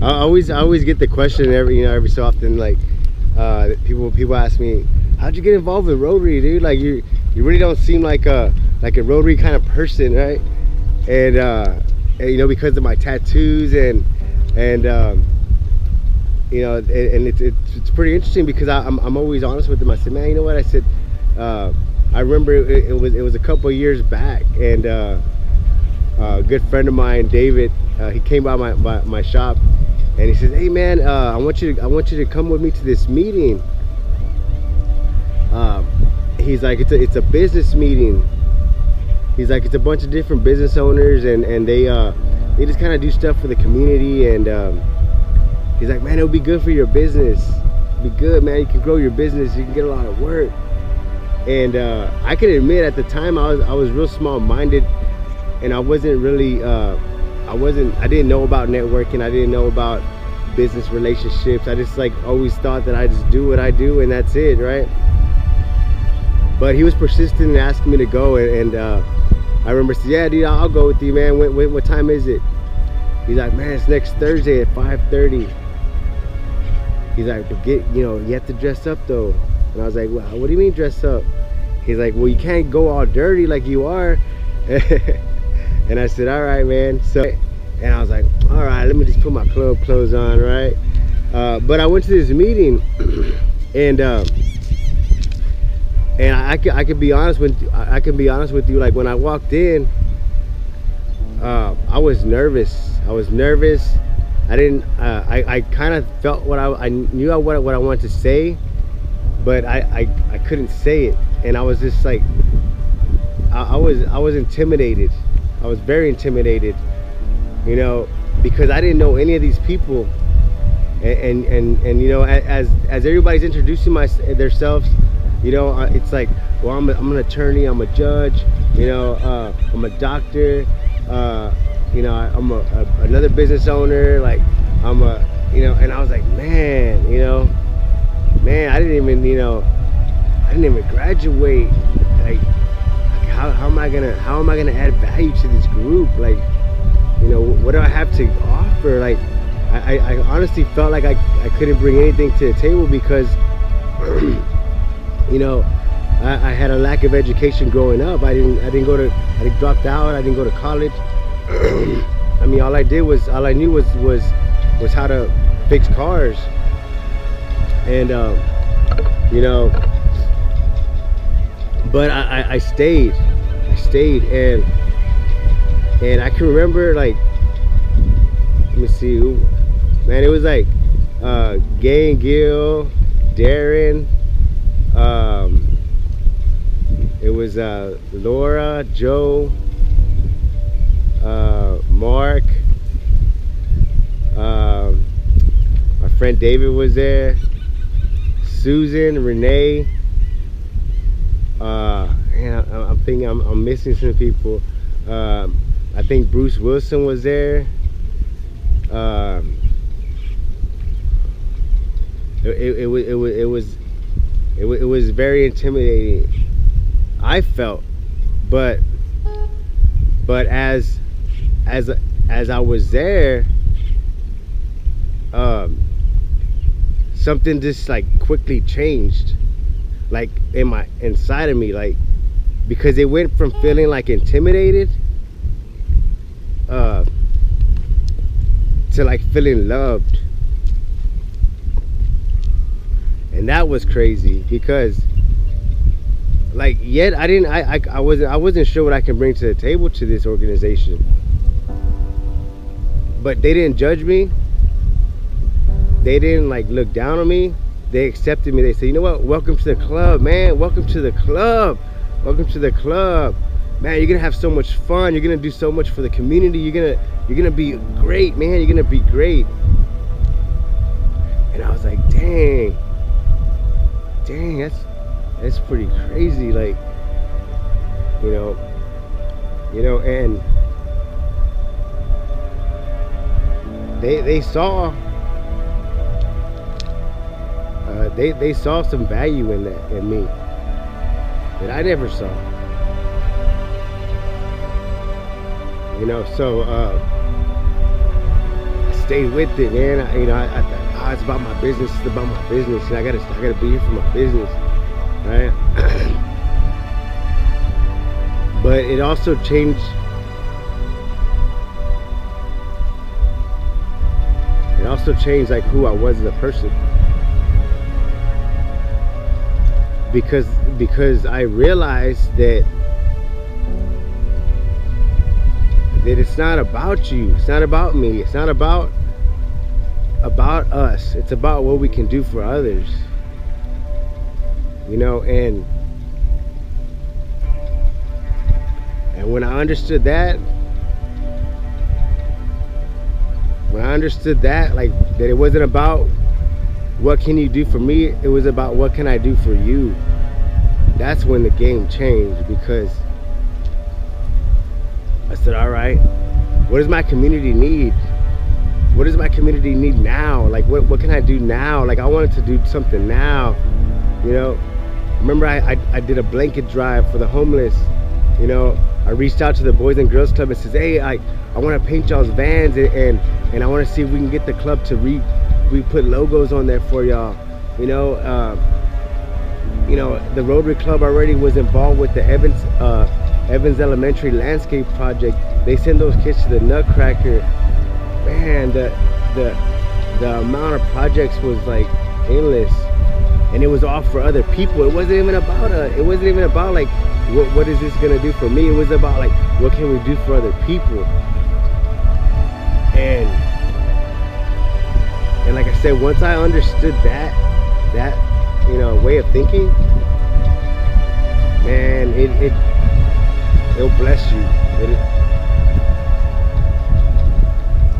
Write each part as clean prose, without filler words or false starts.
I always get the question every so often, like people ask me, how'd you get involved with Rotary, dude? Like you really don't seem like a Rotary kind of person, right? And you know, because of my tattoos and you know, and it's pretty interesting because I'm always honest with them. I said, man, you know what? I said, I remember it was a couple of years back, and a good friend of mine, David, he came by my shop, and he says, hey man, I want you to come with me to this meeting. He's like, it's a business meeting. He's like, it's a bunch of different business owners, and they just kind of do stuff for the community, and he's like, man, it'll be good for your business. It'll be good, man. You can grow your business. You can get a lot of work. And I can admit at the time I was real small-minded, and I wasn't really I didn't know about networking. I didn't know about business relationships. I just like always thought that I just do what I do and that's it, right? But he was persistent in asking me to go, and I remember saying, yeah, dude, I'll go with you, man. What time is it? He's like, man, it's next Thursday at 5:30. He's like, but you have to dress up though. And I was like, well, what do you mean dress up? He's like, well, you can't go all dirty like you are. And I said, all right, man. So, and I was like, all right, let me just put my club clothes on, right? But I went to this meeting, and I can be honest with you. Like when I walked in, I was nervous. I didn't. I kind of felt I knew what I wanted to say, but I couldn't say it, and I was just like, I was intimidated. I was very intimidated, you know, because I didn't know any of these people, and you know, as everybody's introducing themselves, you know, it's like, well, I'm an attorney, I'm a judge, you know, I'm a doctor, you know, I'm another business owner, like you know, and I was like, man, I didn't even graduate. Like, how am I gonna add value to this group? Like, you know, what do I have to offer? Like, I honestly felt like I couldn't bring anything to the table because you know, I had a lack of education growing up. I dropped out. I didn't go to college. I mean, all I knew was how to fix cars, and you know, but I stayed, and I can remember, like, let me see, man, it was like Gay and Gil, Darren, it was Laura, Joe, Mark, my friend David was there, Susan, Renee, and I'm thinking I'm missing some people. I think Bruce Wilson was there. It was very intimidating, I felt, but as I was there, something just like quickly changed, like inside of me, like, because it went from feeling like intimidated to like feeling loved. And that was crazy because, like, yet I wasn't sure what I can bring to the table to this organization. But they didn't judge me. They didn't like look down on me. They accepted me. They said, you know what? Welcome to the club, man. Welcome to the club. Welcome to the club. Man, you're gonna have so much fun. You're gonna do so much for the community. You're gonna be great, man. You're gonna be great. And I was like, dang, that's pretty crazy. Like, you know, and they saw they saw some value in me that I never saw. You know, so I stayed with it, man. I thought, oh, it's about my business. It's about my business, and I gotta be here for my business, right? But it also changed. It also changed like who I was as a person, because I realized that it's not about you, it's not about me, it's not about us, it's about what we can do for others, you know. And when I understood that, like that it wasn't about what can you do for me, it was about what can I do for you. That's when the game changed, because I said, all right, what does my community need? What does my community need now? Like, what can I do now? Like, I wanted to do something now, you know. Remember, I did a blanket drive for the homeless, you know. I reached out to the Boys and Girls Club and says, hey, I want to paint y'all's vans, and I want to see if we can get the club to put logos on there for y'all, you know. The Rotary Club already was involved with the Evans Elementary landscape project. They send those kids to the Nutcracker. Man, the amount of projects was like endless, and it was all for other people. It wasn't even about like what is this gonna do for me. It was about like, what can we do for other people. And like I said, once I understood that way of thinking, man, it'll bless you.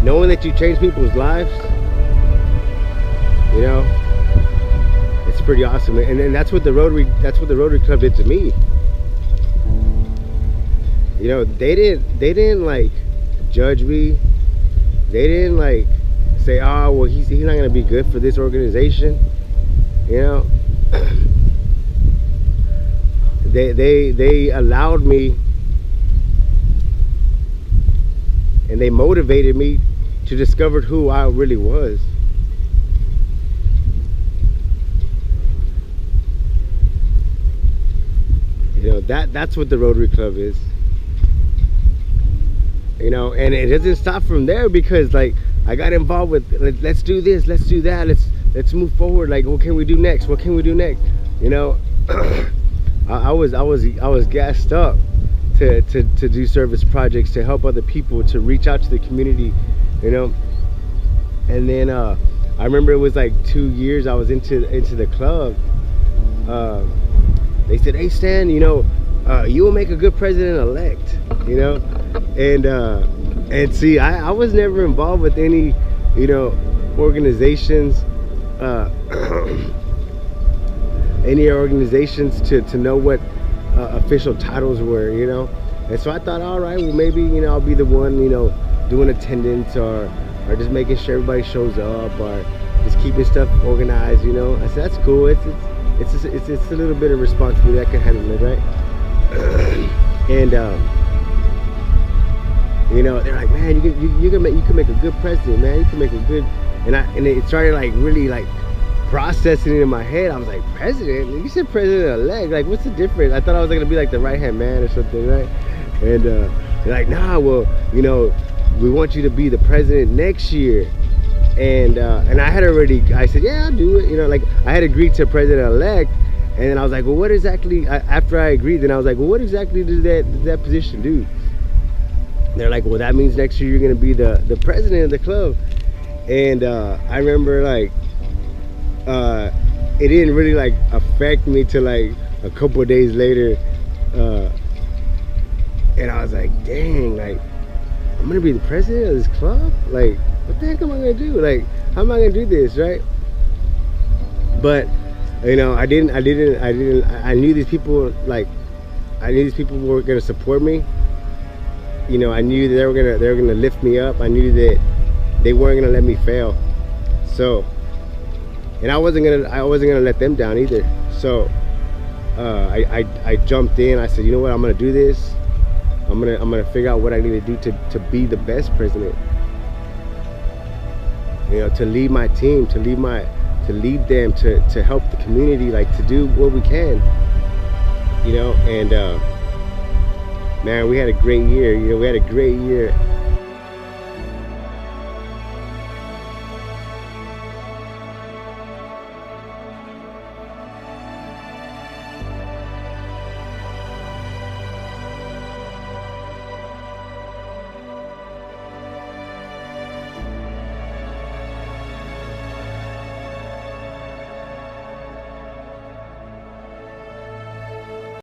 Knowing that you change people's lives, you know, it's pretty awesome. And that's what the Rotary Club did to me. You know, they didn't like judge me. They didn't like say, oh, well, he's not gonna be good for this organization, you know. They allowed me, and they motivated me to discover who I really was. You know, that's what the Rotary Club is. You know, and it doesn't stop from there, because like I got involved with, let's do this, let's do that, let's move forward. Like, what can we do next? What can we do next? You know, I was gassed up to do service projects, to help other people, to reach out to the community, you know. And then I remember it was like 2 years I was into the club. They said, hey Stan, you know, you will make a good president-elect, you know. And see, I was never involved with any, you know, organizations, to know what official titles were, you know. And so I thought, all right, well, maybe, you know, I'll be the one, you know, doing attendance, or just making sure everybody shows up, or just keeping stuff organized, you know. I said, that's cool. It's a little bit of responsibility. I can handle it, right? And you know, they're like, man, you can make a good president, man. You can make a good, and it started like really like processing it in my head. I was like, president? You said president-elect. Like, what's the difference? I thought I was gonna be like the right-hand man or something, right? And they're like, nah, well, you know, we want you to be the president next year. And I said, yeah, I'll do it. You know, like I had agreed to president-elect, and then I was like, well, what exactly? After I agreed, then I was like, well, what exactly does that position do? They're like, well, that means next year you're gonna be the president of the club. And I remember like it didn't really like affect me till like a couple of days later, and I was like, dang, like I'm gonna be the president of this club? Like, what the heck am I gonna do? Like, how am I gonna do this, right? But you know, I knew these people, like I knew these people were gonna support me. You know, I knew that they were gonna lift me up. I knew that they weren't gonna let me fail. So, and I wasn't gonna let them down either. So I jumped in. I said, you know what, I'm gonna do this. I'm gonna figure out what I need to do to be the best president. you know, to lead my team, to lead them, to help the community, like to do what we can, you know. And man, we had a great year. You know, we had a great year.